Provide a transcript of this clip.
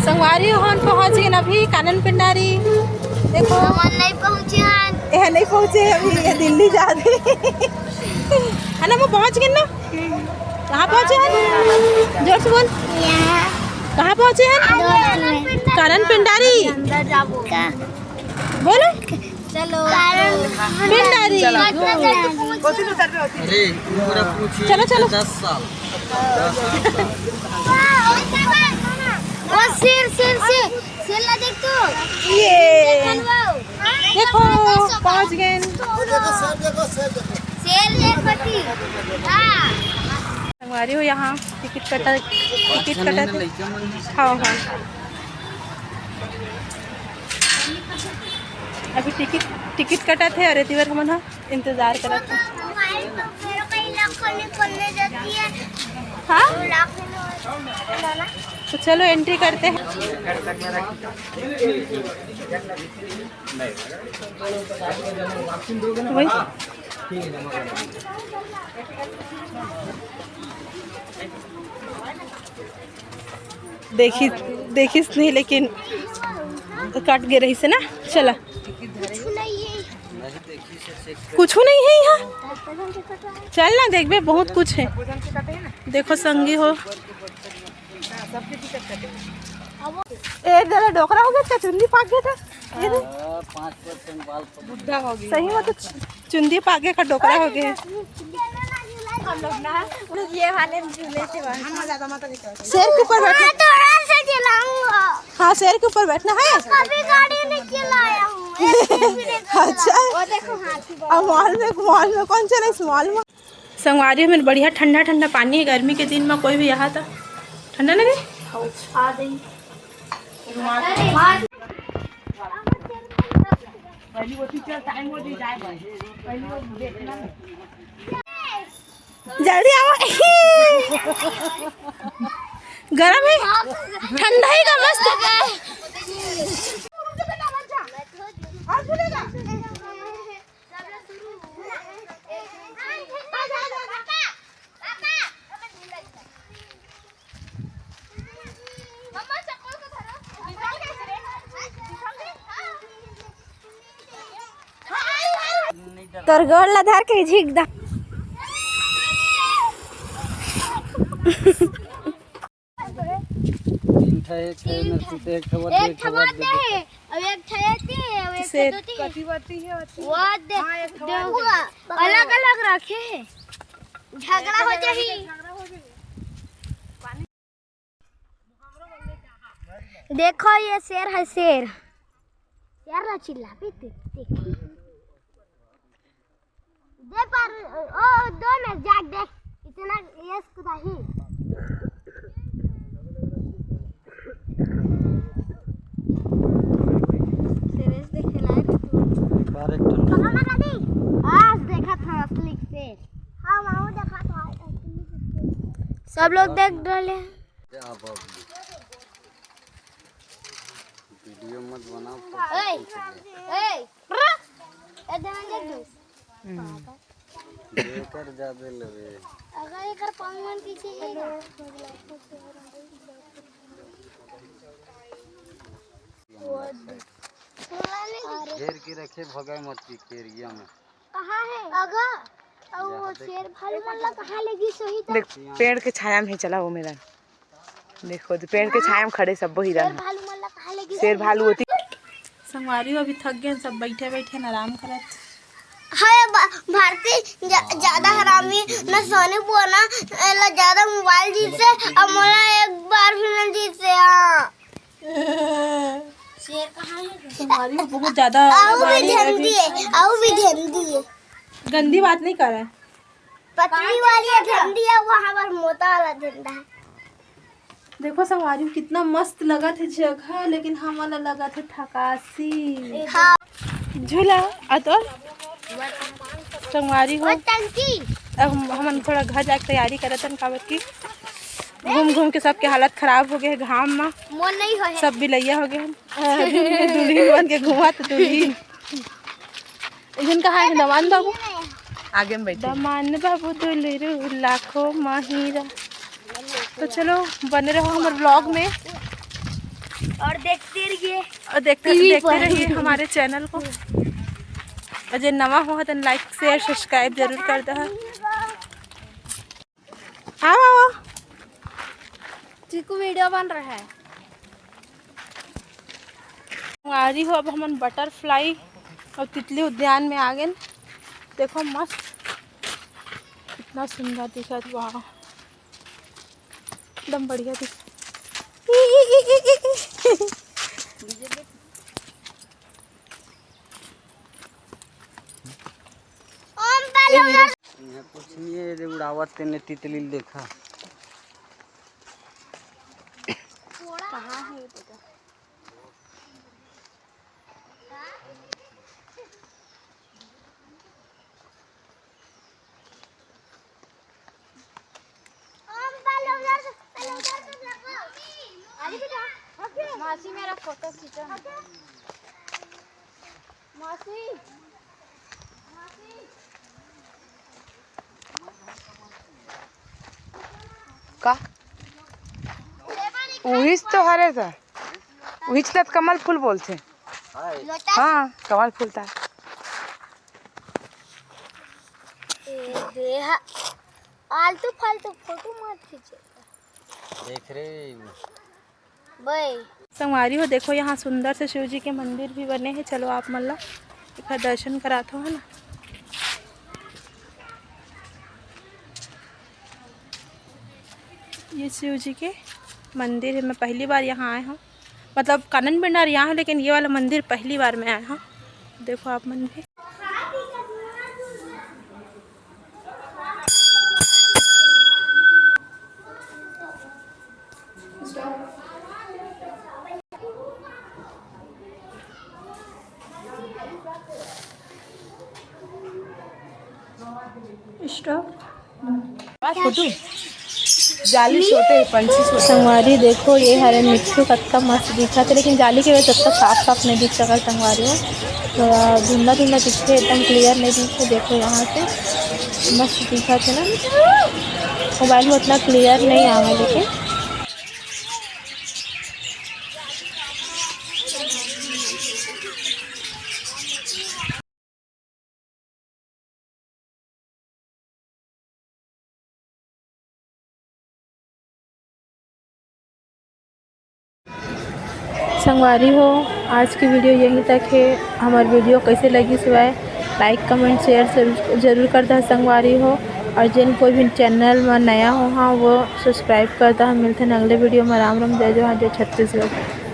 संगवारी हम पहुँच गए अभी कानन पिंडारी। देखो नहीं पहुँचे हैं, यह नहीं पहुँचे अभी, ये दिल्ली जा रहे है ना। वो पहुँच गए ना। कहाँ पहुँचे हैं? जोर से बोल। कहाँ पहुँचे हैं? कानन पिंडारी। बोलो चलो पिंडारी। चलो चलो। 10 साल वो शेर ला देख तू। ये देखो पहुँच गए। शेर एक पट्टी। हाँ संगवारी हो यहाँ टिकट कटा थे। हाँ हाँ अभी टिकट कटा थे और रितीवर हम इंतजार करा था। हाँ तो चलो एंट्री करते हैं। वही देखिस नहीं, लेकिन कट गे रही से ना। चला कुछ नहीं है यहाँ। चल ना देख बे, बहुत कुछ है। देखो संगी हो एक जरा डोकरा हो गया, क्या चुंदी पाक गया था। 5% बाल बुढ़ा हो गया सही में, तो चुंदी पाके का डोकरा हो गया। ये वाले झूले से शेर के ऊपर बैठना। थोड़ा सा चलाऊंगा। हाँ शेर के ऊपर बैठना है। कभी गाड़ी नहीं चलाया हूँ। अच्छा वो देखो हाथी। अब मॉल में कौन चला इस मॉल में। संगवारी में बढ़िया ठंडा ठंडा पानी है। गर्मी के दिन में कोई भी यहाँ था ठंडा लगे। जल्दी आओ। गरम है ठंडा ही का मस्त। तोर गोड़ ला धर के झीक दा। अलग अलग रखे हैं, झगड़ा हो जाही। देखो ये शेर है, शेर यार चिल्ला भी देखी दे पर ओ 2 में जाग दे इतना यस कुदा ही। सीरीज देखे लाइव कहां लगा दी। आज देखा था असली शेर। हां माऊ देखा था सब लोग देख रहे हैं। वीडियो मत बनाओ। देकर जाबे लगे अगर एकर पावन पीछे घेर के रखे भगाए मत की केरिया में। कहां है अगा और वो शेर भालू वाला कहां लगी सही तो। देख पेड़ के छाया में ही चला वो मेरा। देखो तो पेड़ के छाया में खड़े सब हिरन। शेर भालू वाला कहां लगी। शेर भालू होती। संगवारी अभी थक गए सब, बैठे बैठे आराम करत। हाय भारती ज्यादा हरामी न सोने बुआना एला ज्यादा मोबाइल जी से अब मोला एक बार भी न जी से। हां शेर कहां है। संगवारी बहुत ज्यादा आओ भी ध्यान दिए गंदी बात नहीं कर रहा है। पतली वाली झंडी है, वहां पर मोटा वाला झंडा है। देखो संगवारी कितना मस्त लगा थे जगह, लेकिन हमारा लगा थे ठकासी। हाँ झूला तो संगवारी हो। टंकी अब हम थोड़ा घर जाके तैयारी करत हन काबर की घूम घूम के सबके हालत खराब हो गए घाम में। मन नहीं हो सब बिलैया हो गए। दुल्हन बन के घुमा तो दुल्हन इधन कहाँ है दमान बाबू आगे में बैठे। दमान बाबू दुल्हन लाखों माहिरा। तो चलो बने रहो हमारे ब्लॉग में। और देखते रहिए और देखते रहिए हमारे चैनल को। और जो नवा हुआ तो लाइक शेयर सब्सक्राइब जरूर कर दो। आओ चिकू वीडियो बन रहा है। आ रही हो अब हम बटरफ्लाई और तितली उद्यान में आ गए। देखो मस्त कितना सुंदर दिखा, वाह एकदम बढ़िया दिख। कुछ नहीं है रे उड़ावत तेने तितली देखा। कहाँ है ये बेटा? मासी मेरा फोटो खींचो। मासी का उहिच तो हरे था, उहिच तो कमल फूल बोलते। हाँ कमल फूल था। आलतू फालतू फोटो मत खींचे। देख रे भाई संगवारी हो देखो यहाँ सुंदर से शिव जी के मंदिर भी बने हैं। चलो आप मतलब एक दर्शन कराते हो है ना। ये शिव जी के मंदिर है। मैं पहली बार यहाँ आया हूँ, मतलब कानन भंडार यहाँ है, लेकिन ये वाला मंदिर पहली बार मैं आया हूँ। देखो आप मंदिर। फोटो जाली छोटे पंछी छोटे। संगवारी देखो ये हरे मिट्टू कत्ता मस्त दिखा था, लेकिन जाली की वजह से साफ साफ नहीं दिख सका। संगवारी हो थोड़ा धुंधला धुंधला दिखते, एकदम क्लियर नहीं दिखते। देखो यहाँ से मस्त दिखा था ना, मोबाइल में उतना क्लियर नहीं आया लेकिन संगवारी हो आज की वीडियो यहीं तक है। हमारी वीडियो कैसे लगी सिवाय लाइक कमेंट शेयर जरूर करता है संगवारी हो। और जिन कोई भी चैनल में नया हो हाँ वो सब्सक्राइब करता है। मिलते हैं अगले वीडियो में। राम राम जय जय छत्तीसगढ़।